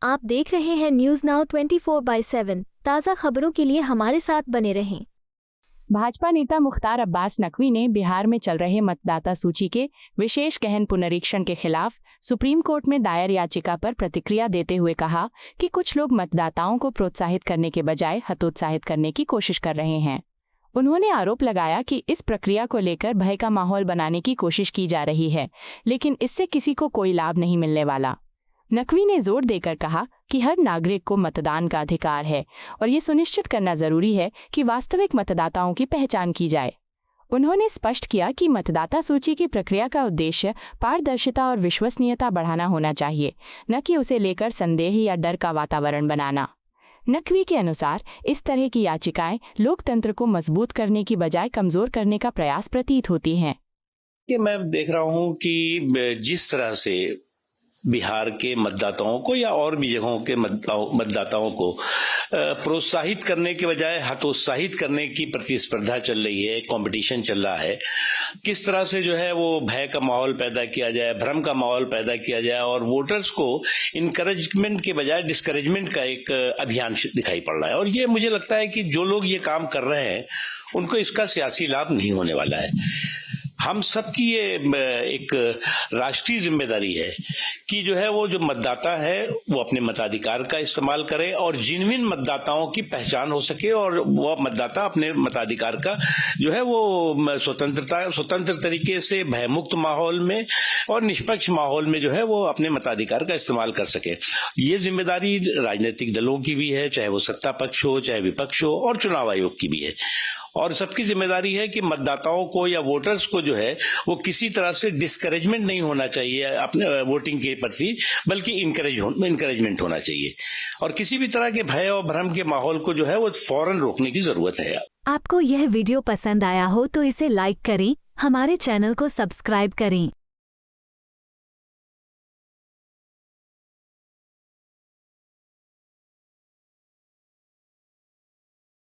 आप देख रहे हैं न्यूज नाउ 24/7। ताज़ा खबरों के लिए हमारे साथ बने रहें। भाजपा नेता मुख्तार अब्बास नकवी ने बिहार में चल रहे मतदाता सूची के विशेष गहन पुनरीक्षण के खिलाफ सुप्रीम कोर्ट में दायर याचिका पर प्रतिक्रिया देते हुए कहा कि कुछ लोग मतदाताओं को प्रोत्साहित करने के बजाय हतोत्साहित करने की कोशिश कर रहे हैं। उन्होंने आरोप लगाया कि इस प्रक्रिया को लेकर भय का माहौल बनाने की कोशिश की जा रही है, लेकिन इससे किसी को कोई लाभ नहीं मिलने वाला। नकवी ने जोर देकर कहा कि हर नागरिक को मतदान का अधिकार है और ये सुनिश्चित करना जरूरी है कि वास्तविक मतदाताओं की पहचान की जाए। उन्होंने स्पष्ट किया कि मतदाता सूची की प्रक्रिया का उद्देश्य पारदर्शिता और विश्वसनीयता बढ़ाना होना चाहिए, न कि उसे लेकर संदेह या डर का वातावरण बनाना। नकवी के अनुसार इस तरह की याचिकाएं लोकतंत्र को मजबूत करने की बजाय कमजोर करने का प्रयास प्रतीत होती हैं। कि मैं देख रहा हूं कि जिस तरह से बिहार के मतदाताओं को या और भी जगहों के मतदाताओं को प्रोत्साहित करने के बजाय हतोत्साहित करने की प्रतिस्पर्धा चल रही है, कंपटीशन चल रहा है। किस तरह से जो है वो भय का माहौल पैदा किया जाए, भ्रम का माहौल पैदा किया जाए और वोटर्स को इनकरेजमेंट के बजाय डिस्करेजमेंट का एक अभियान दिखाई पड़ रहा है। और ये मुझे लगता है कि जो लोग ये काम कर रहे हैं उनको इसका सियासी लाभ नहीं होने वाला है। हम सबकी ये एक राष्ट्रीय जिम्मेदारी है कि जो है वो जो मतदाता है वो अपने मताधिकार का इस्तेमाल करे और जिनविन मतदाताओं की पहचान हो सके और वो मतदाता अपने मताधिकार का जो है वो स्वतंत्र तरीके से भयमुक्त माहौल में और निष्पक्ष माहौल में जो है वो अपने मताधिकार का इस्तेमाल कर सके। ये जिम्मेदारी राजनीतिक दलों की भी है, चाहे वो सत्ता पक्ष हो चाहे विपक्ष हो, और चुनाव आयोग की भी है। और सबकी जिम्मेदारी है कि मतदाताओं को या वोटर्स को जो है वो किसी तरह से डिस्करेजमेंट नहीं होना चाहिए अपने वोटिंग के प्रति, बल्कि इनकरेजमेंट होना चाहिए। और किसी भी तरह के भय और भ्रम के माहौल को जो है वो फौरन रोकने की जरूरत है। आपको यह वीडियो पसंद आया हो तो इसे लाइक करें, हमारे चैनल को सब्सक्राइब करें।